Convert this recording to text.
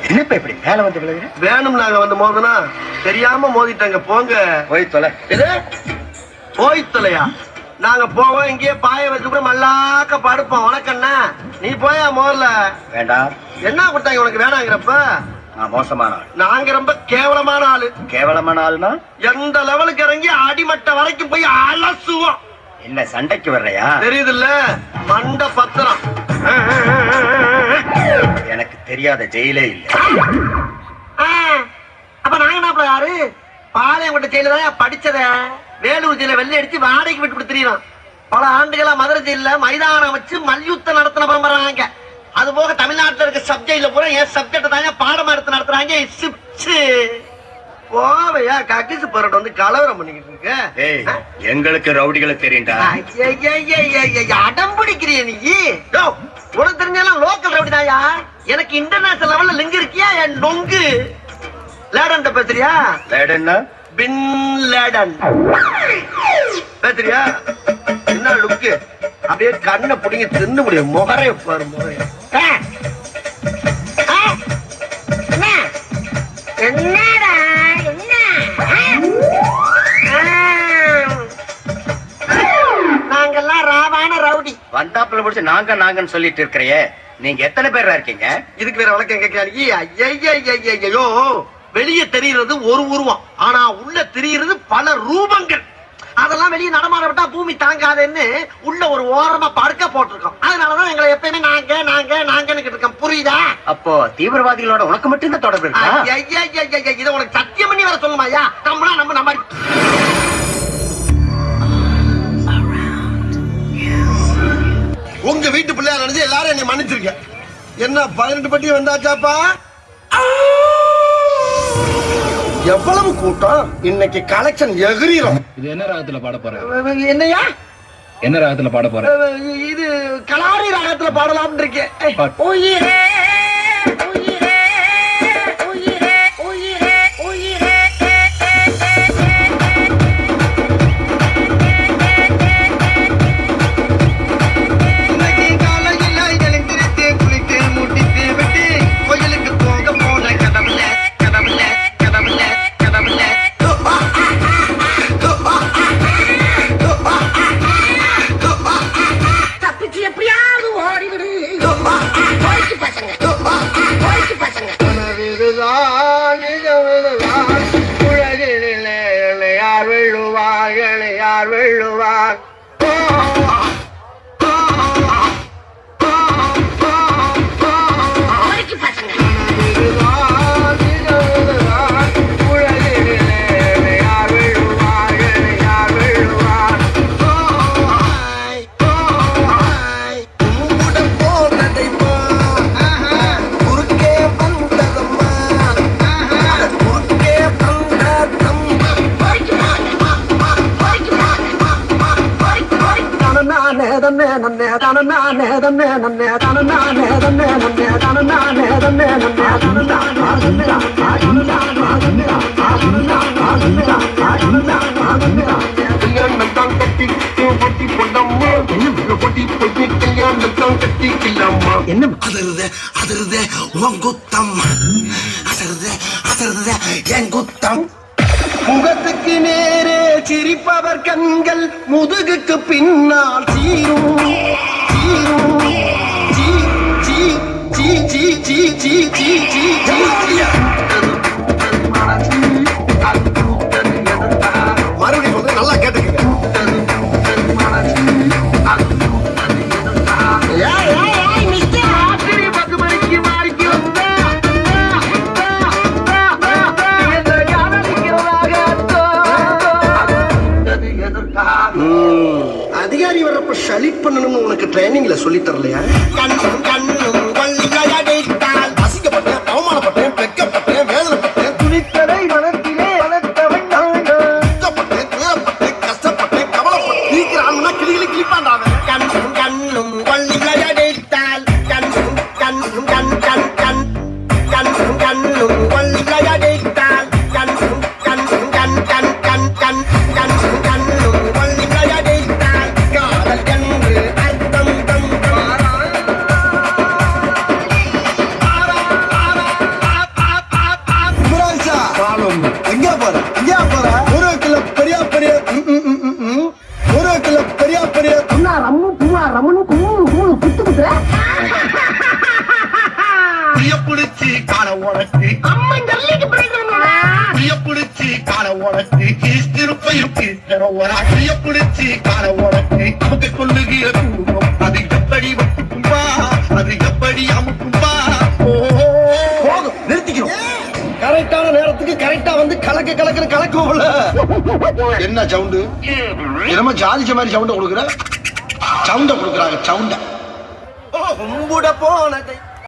என்னப்பா இப்படி மேல வந்து விழுகுற? வேணும் நாங்க வந்து மோதனா தெரியாம மோதிட்டாங்க. போங்க போய் தொலை. இது போய் தொலையா? நாங்க போவோம், இங்கேயே பாய வச்சு கூட மல்லாக்க படுப்போம். உனக்கண்ணா நீ போயா முதல்ல. வேண்டாம். என்ன கொடுத்தாங்க உனக்கு வேணாங்கிறப்ப? நான் மோசமான ஆள். நாங்க ரொம்ப கேவலமான ஆளு. கேவலமான ஆளுனா எந்த லெவலுக்கு இறங்கி அடிமட்ட வரைக்கும் போய் அலசுவோம். என்ன சண்டைக்கு வர்றையா? தெரியுதுல்ல, மண்ட பத்திரம். எனக்கு தெரியாத ஜெயிலே இல்ல. அப்ப நாங்க என்ன யாரு? பாளையங்கோட்டை ஜெயில தான் படிச்சத. வேலூர் ஜெயில வெள்ளை அடிச்சு வாடகைக்கு விட்டு கொடுத்துறோம். பல ஆண்டுகளா மதுரை ஜெயில மைதானம் வச்சு மல்யுத்தம் நடத்தின பரம்பராங்க. அது போக தமிழ்நாட்டில் இருக்க சப்ஜெக்ட்ல பூரா என் சப்ஜெக்ட் தாங்க பாடமா எடுத்து நடத்துறாங்க. போவையா கக்கிசு பரோட்ட வந்து கலவரம் பண்ணிக்கிட்டு இருக்க. எங்களுக்கு ரவுடிகளை தெரியும்டா. அடம் பிடிக்கிறிய நீ? உனக்கு தெரிஞ்சாலும் லோக்கல் ரவுடி தாயா. எனக்கு இன்டர்நேஷனல் லெவல்ல லிங்க் இருக்கியா? என் நொங்கு லேடன் பேசுறியா? லேடன்னா பின் லேடன் பேசுறியா? என்ன லுக்கு? அப்படியே கண்ணை பிடிங்க தின்னு முடியும். முகரைய பாரு, முகரைய. என்னடா நாங்கெல்லாம் ராவான ரவுடி. வந்தாப்புல முடிச்சு நாங்க நாங்கன்னு சொல்லிட்டு இருக்கிறையே, நீங்க எத்தனை பேரா இருக்கீங்க? இதுக்கு வேற வழக்கம் கேட்கிறாங்க. ஐயோ, வெளியே தெரிகிறது ஒரு உருவம், ஆனா உள்ள தெரிகிறது பல ரூபங்கள். அதெல்லாம் வெளியே நடமாட விட்டா பூமி தாங்காதுன்னு உள்ள ஒரு ஓரமா படுக்க போட்டிருக்கோம். அதனாலதான் எங்களை எப்பயுமே நாங்க நாங்க நாங்கன்னு இருக்கோம். புரியுதா? அப்போ தீவிரவாதிகளோட உனக்கு மட்டும் தான் தொடர்பு இருக்கா? இதை உனக்கு சத்தியம் பண்ணி வர சொல்லுமாயா? நம்மளா நம்ம உங்க வீட்டு பிள்ளையா நினைச்சு எல்லாரும் என்னை மன்னிச்சிருக்க. என்ன 18 பட்டி வந்தாச்சாப்பா? எவ்வளவு கூட்டம் இன்னைக்கு! கலெக்ஷன் எகிரிரும். இது என்ன ராகத்துல பாட போற? என்னையா? என்ன ராகத்துல பாட போற? இது கலாரி ராகத்துல பாடலாம் இருக்கேன். யார் வெள்ளுவார்? முகத்துக்கு நேரே சிரிப்பவர் கண்கள் முதுகுக்கு பின்னால் சீரும் சீரும். மறுபடியும் வந்து நல்லா கேட்டுக்க. அதிகாரி வர்றப்ப ஷலிட் பண்ணணும்னு உனக்கு ட்ரைனிங்ல சொல்லி தரலையா? அசிங்கப்பட்டேன், அவமானப்பட்டேன், வெட்கப்பட்டேன், வேதனைப்பட்டேன், துணித்தலை மனத்திலே வளர்த்தவன் கஷ்டப்பட்டேன், துயரப்பட்டேன், கஷ்டப்பட்டேன், கவலைப்பட்டேன். இருக்கிறான்னா கிளிகளி கிளிப்பாண்டாவே. கண்ணும் கண்ணும் கொள்ளையடித்தால் கண்ணும் கண்ணும் கண் கண் கண் கண்ணும் கண்ணும் கொள்ளையடித்தால் கண்ணும் கண்ணும் கண் கண் கண் கண் கண்ணும் கண்ணும் கொள்ளையடித்தால் காதல் என்று அர்த்தம் தம் புளிய புடிச்சு கால உனக்கு புளிய புடிச்சு கால உனக்கு திருப்பையுக்கு புளிய புடிச்சு கால உனக்கு நமக்கு கொள்ளுகிற குடும்பம் அது எப்படி வட்டுக்கும்பா அது எப்படி அமுக்கும்பா போதும் நிறுத்திக்கிறோம் கரெக்டான நேரத்துக்கு கரெக்டா வந்து கலக்குவோம்ல என்ன சவுண்டு என்னமோ ஜாதிச்ச மாதிரி சவுண்ட கொடுக்குற சவுண்ட கொடுக்குறாங்க சவுண்ட கும்பிட போனதை